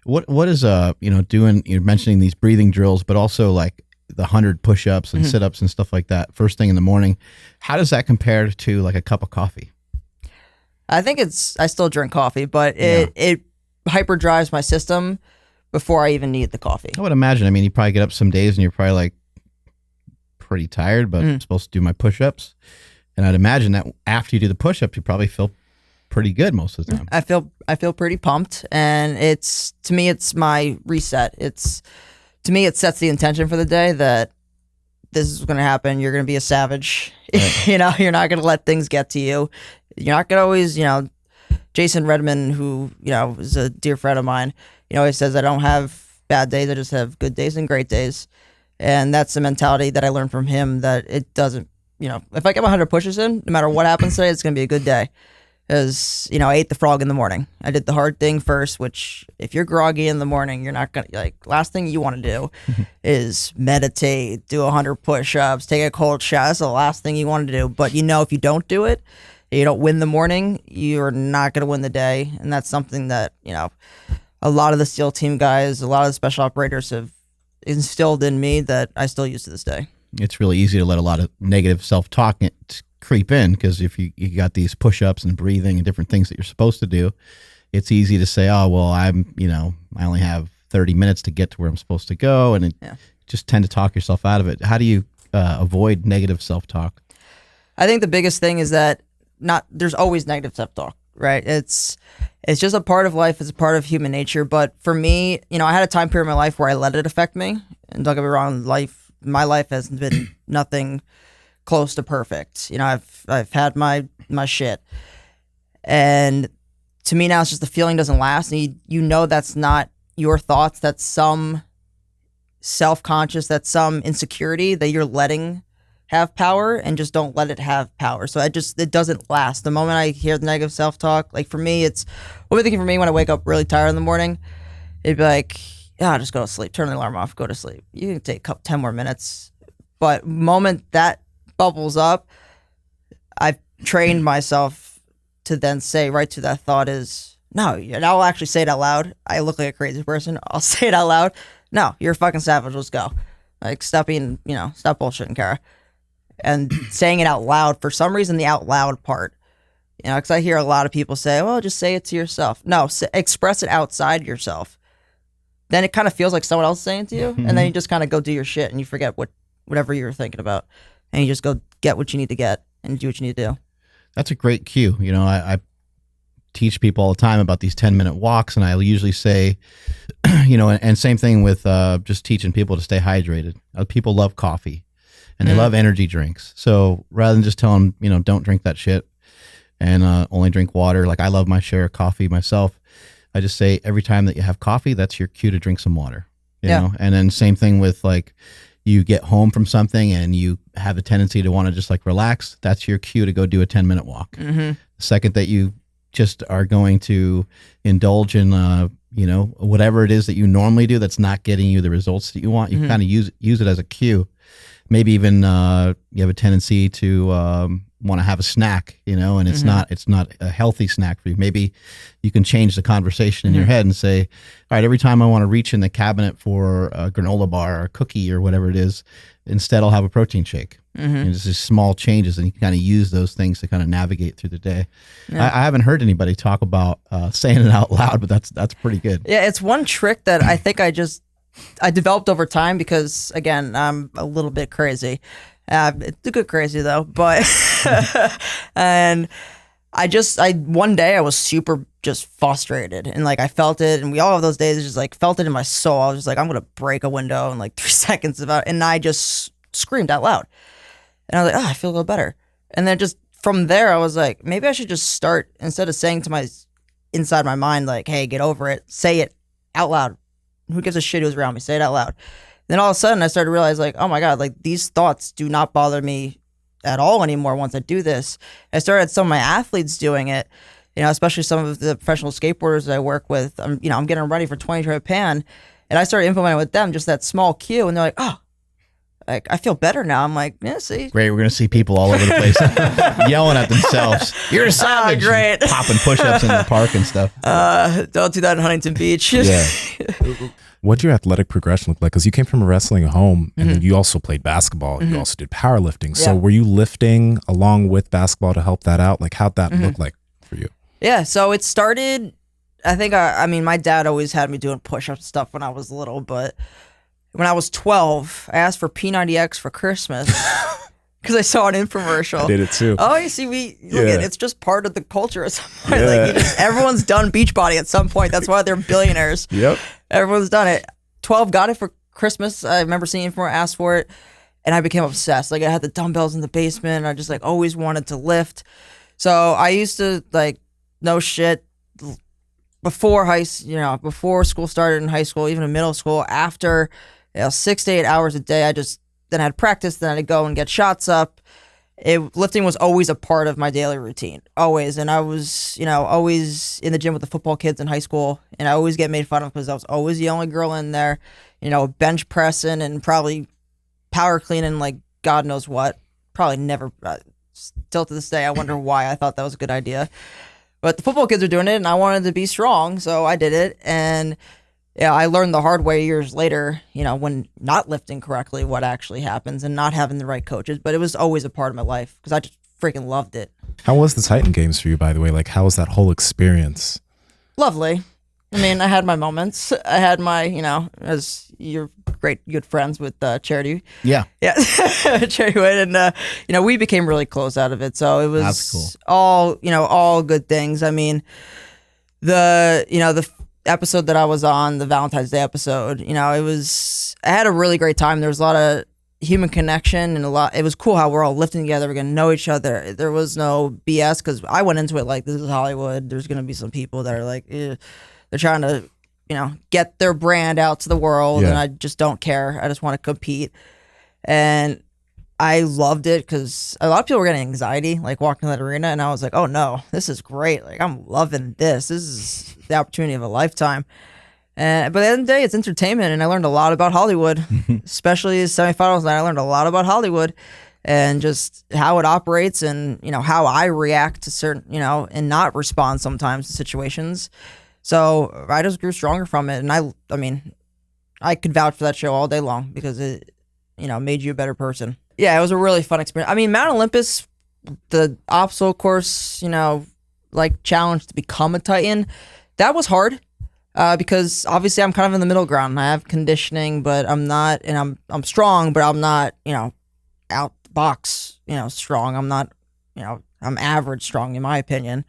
What is doing? You're mentioning these breathing drills, but also like the 100 push-ups and sit-ups and stuff like that first thing in the morning. How does that compare to like a cup of coffee? I think I still drink coffee, but it hyper drives my system before I even need the coffee. I would imagine. I mean, you probably get up some days and you're probably like pretty tired, but I'm supposed to do my push-ups. And I'd imagine that after you do the push-ups, you probably feel pretty good most of the time. I feel pretty pumped, and to me it's my reset. To me, it sets the intention for the day that this is going to happen. You're going to be a savage. Right. You're not going to let things get to you. You're not going to always, Jason Redman, who, is a dear friend of mine, he says, I don't have bad days. I just have good days and great days. And that's the mentality that I learned from him, that it doesn't, if I get 100 pushes in, no matter what happens today, it's going to be a good day. Because, I ate the frog in the morning. I did the hard thing first, which if you're groggy in the morning, you're not going to, last thing you want to do is meditate, do 100 push-ups, take a cold shower. That's the last thing you want to do. But if you don't do it, you don't win the morning, you're not going to win the day. And that's something that, a lot of the SEAL team guys, a lot of the special operators have instilled in me that I still use to this day. It's really easy to let a lot of negative self-talk creep in, because if you got these push-ups and breathing and different things that you're supposed to do, it's easy to say, oh, well, I only have 30 minutes to get to where I'm supposed to go, and just tend to talk yourself out of it. How do you avoid negative self-talk? I think the biggest thing is that there's always negative self-talk, right? It's just a part of life. It's a part of human nature. But for me, I had a time period in my life where I let it affect me. And don't get me wrong, my life has been nothing close to perfect. I've had my shit. And to me now, it's just the feeling doesn't last. And that's not your thoughts. That's some self-conscious, that's some insecurity that you're letting have power, and just don't let it have power. So it doesn't last. The moment I hear the negative self-talk, like for me, what I'm thinking for me when I wake up really tired in the morning, it'd be like, yeah, just go to sleep, turn the alarm off, go to sleep. You can take 10 more minutes. But moment that bubbles up, I've trained myself to then say right to that thought is, no, and I'll actually say it out loud. I look like a crazy person. I'll say it out loud. No, you're a fucking savage. Let's go. Stop being, stop bullshitting, Kara. And saying it out loud, for some reason, the out loud part, because I hear a lot of people say, well, just say it to yourself. No, express it outside yourself. Then it kind of feels like someone else saying it to you, and then you just kind of go do your shit, and you forget whatever you were thinking about, and you just go get what you need to get and do what you need to do. That's a great cue. I teach people all the time about these 10-minute walks, and I usually say, and same thing with just teaching people to stay hydrated. People love coffee. And they love energy drinks. So rather than just tell them, don't drink that shit and only drink water, like I love my share of coffee myself, I just say every time that you have coffee, that's your cue to drink some water. You know? And then same thing with like you get home from something and you have a tendency to want to just like relax, that's your cue to go do a 10-minute walk. The second that you just are going to indulge in, whatever it is that you normally do that's not getting you the results that you want, you kind of use it as a cue. Maybe even you have a tendency to want to have a snack, and it's not a healthy snack for you. Maybe you can change the conversation in your head and say, all right, every time I want to reach in the cabinet for a granola bar or a cookie or whatever it is, instead I'll have a protein shake. And it's just small changes, and you can kind of use those things to kind of navigate through the day. I haven't heard anybody talk about saying it out loud, but that's pretty good. Yeah, it's one trick that I think I developed over time because, again, I'm a little bit crazy. It's a good crazy though, but and one day I was super just frustrated, and like I felt it, and we all have those days. Just like felt it in my soul. I was just like, I'm gonna break a window in like 3 seconds and I just screamed out loud, and I was like, oh, I feel a little better. And then just from there, I was like, maybe I should just start, instead of saying to inside my mind like, hey, get over it, say it out loud. Who gives a shit who's around me? Say it out loud. Then all of a sudden I started to realize like, oh my God, like these thoughts do not bother me at all anymore once I do this. I started some of my athletes doing it, especially some of the professional skateboarders that I work with. I'm getting them ready for 20 Japan, and I started implementing with them just that small cue, and they're like, oh, Like, I feel better now. I'm like, yeah, see. Great, we're gonna see people all over the place yelling at themselves. You're a savage. Great. Popping push-ups in the park and stuff. Don't do that in Huntington Beach. Yeah. What'd your athletic progression look like? Because you came from a wrestling home, and then you also played basketball. You also did powerlifting. So were you lifting along with basketball to help that out? Like, how'd that look like for you? Yeah, so it started, I think, I mean, my dad always had me doing push-ups and stuff when I was little, but when I was 12, I asked for P90X for Christmas because I saw an infomercial. I did it too. Oh, you see, it's just part of the culture at some point. Like, everyone's done Beachbody at some point. That's why they're billionaires. Yep. Everyone's done it. 12 got it for Christmas. I remember seeing it asked for it, and I became obsessed. Like, I had the dumbbells in the basement. I just like always wanted to lift. So I used to like, no shit, before before school started in high school, even in middle school, after 6 to 8 hours a day, then I'd practice, then I'd go and get shots up. Lifting was always a part of my daily routine, always. And I was, always in the gym with the football kids in high school, and I always get made fun of because I was always the only girl in there, bench pressing and probably power cleaning like God knows what. Probably never, still to this day, I wonder why I thought that was a good idea. But the football kids are doing it, and I wanted to be strong, so I did it. And I learned the hard way years later, when not lifting correctly, what actually happens, and not having the right coaches. But it was always a part of my life because I just freaking loved it. How was the Titan Games for you, by the way? Like, how was that whole experience? Lovely. I mean, I had my moments. I had my, as you're great, good friends with Charity. Yeah. Yeah. Charity Wade. And, we became really close out of it. So it was That's cool. all good things. I mean, the episode that I was on, the Valentine's Day episode, I had a really great time. There was a lot of human connection and it was cool how we're all lifting together. We're going to know each other. There was no BS because I went into it like, this is Hollywood. There's going to be some people that are like, they're trying to, get their brand out to the world, and I just don't care. I just want to compete. And I loved it because a lot of people were getting anxiety, like walking in that arena, and I was like, oh no, this is great. Like, I'm loving this. This is the opportunity of a lifetime. But at the end of the day, it's entertainment, and I learned a lot about Hollywood, especially the semifinals night. I learned a lot about Hollywood and just how it operates and, how I react to certain, and not respond sometimes to situations. So I just grew stronger from it. And I mean, I could vouch for that show all day long because it, made you a better person. Yeah, it was a really fun experience. I mean, Mount Olympus, the obstacle course, like challenge to become a Titan, that was hard because obviously I'm kind of in the middle ground. I have conditioning, but I'm not, and I'm strong, but I'm not, out the box, strong. I'm not, I'm average strong in my opinion.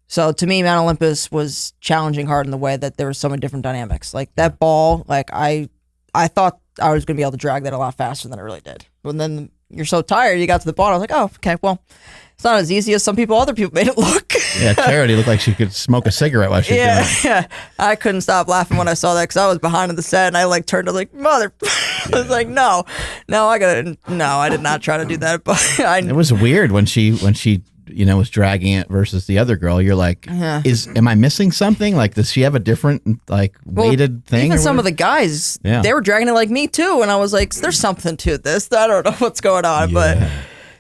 So to me, Mount Olympus was challenging hard in the way that there were so many different dynamics. Like that ball, like I thought I was going to be able to drag that a lot faster than I really did. But then you're so tired, you got to the ball, I was like, oh, okay, well, it's not as easy as other people made it look. Yeah, Charity looked like she could smoke a cigarette while she was doing it. Yeah. I couldn't stop laughing when I saw that because I was behind in the set and I like turned to like, mother. I was like, no, I did not try to do that. But it was weird when she was dragging it versus the other girl. You're like, am I missing something? Like, does she have a different weighted thing? Even some of the guys, they were dragging it like me too, and I was like, there's something to this. I don't know what's going on, but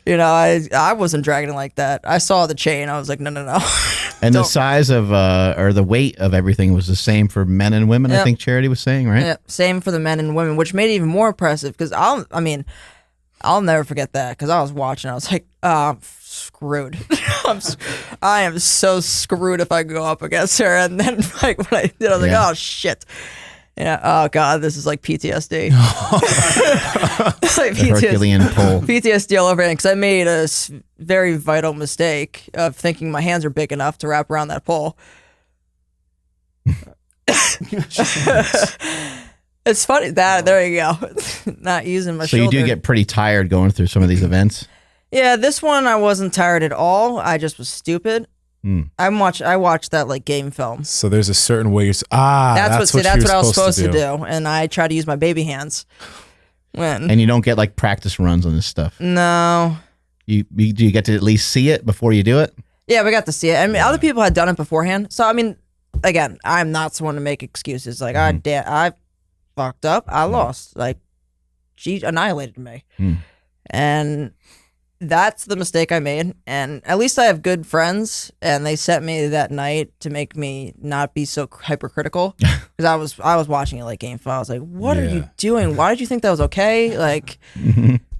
I wasn't dragging it like that. I saw the chain. I was like, no. And the size of or the weight of everything was the same for men and women. I think Charity was saying, right? Yeah, same for the men and women, which made it even more impressive because I'll never forget that because I was watching. I was like, I'm screwed. I am so screwed if I go up against her. And then like when I did, I was like, oh shit. Yeah. Oh god, this is like PTSD. Like Herculean pull. PTSD all over again because I made a very vital mistake of thinking my hands are big enough to wrap around that pole. It's funny that there you go. Not using my shoulder. So you do get pretty tired going through some of these events. Yeah, this one I wasn't tired at all. I just was stupid. I watched that like game film. So there's a certain way you're that's what I was supposed to do, and I tried to use my baby hands. And you don't get like practice runs on this stuff. No. Do you get to at least see it before you do it? Yeah, we got to see it. I mean, other people had done it beforehand. So I mean, again, I'm not someone to make excuses. Like I fucked up. I lost. Like she annihilated me. And that's the mistake I made. And at least I have good friends, and they sent me that night to make me not be so hypercritical. Because I was watching it like Game 5. I was like, what are you doing? Why did you think that was okay? Like,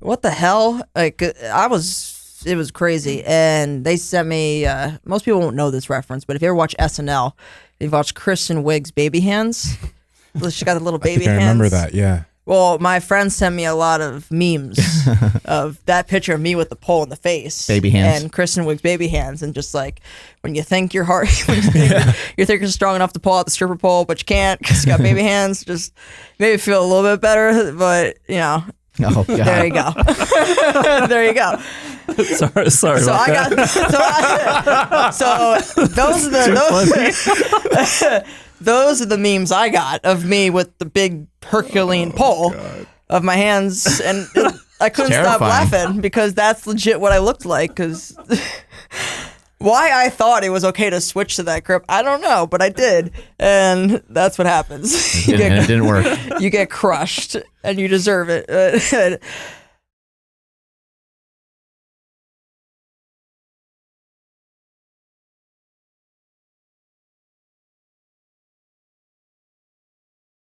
what the hell? Like, it was crazy. And they sent me, most people won't know this reference, but if you ever watch SNL, you've watched Kristen Wiig's Baby Hands. She got the little baby hands. I remember that, yeah. Well, my friend sent me a lot of memes of that picture of me with the pole in the face. Baby hands. And Kristen Wiig's baby hands. And just like, when you think you're hard, you think you're strong enough to pull out the stripper pole, but you can't because you got baby hands. Just made me feel a little bit better. But, you know, Oh, God. there you go. There you go. Sorry. So about I that. got so those are those are the memes I got of me with the big Herculean pole of my hands, and I couldn't stop laughing because that's legit what I looked like. Because why I thought it was okay to switch to that grip, I don't know, but I did, and that's what happens. And it didn't work. You get crushed, and you deserve it.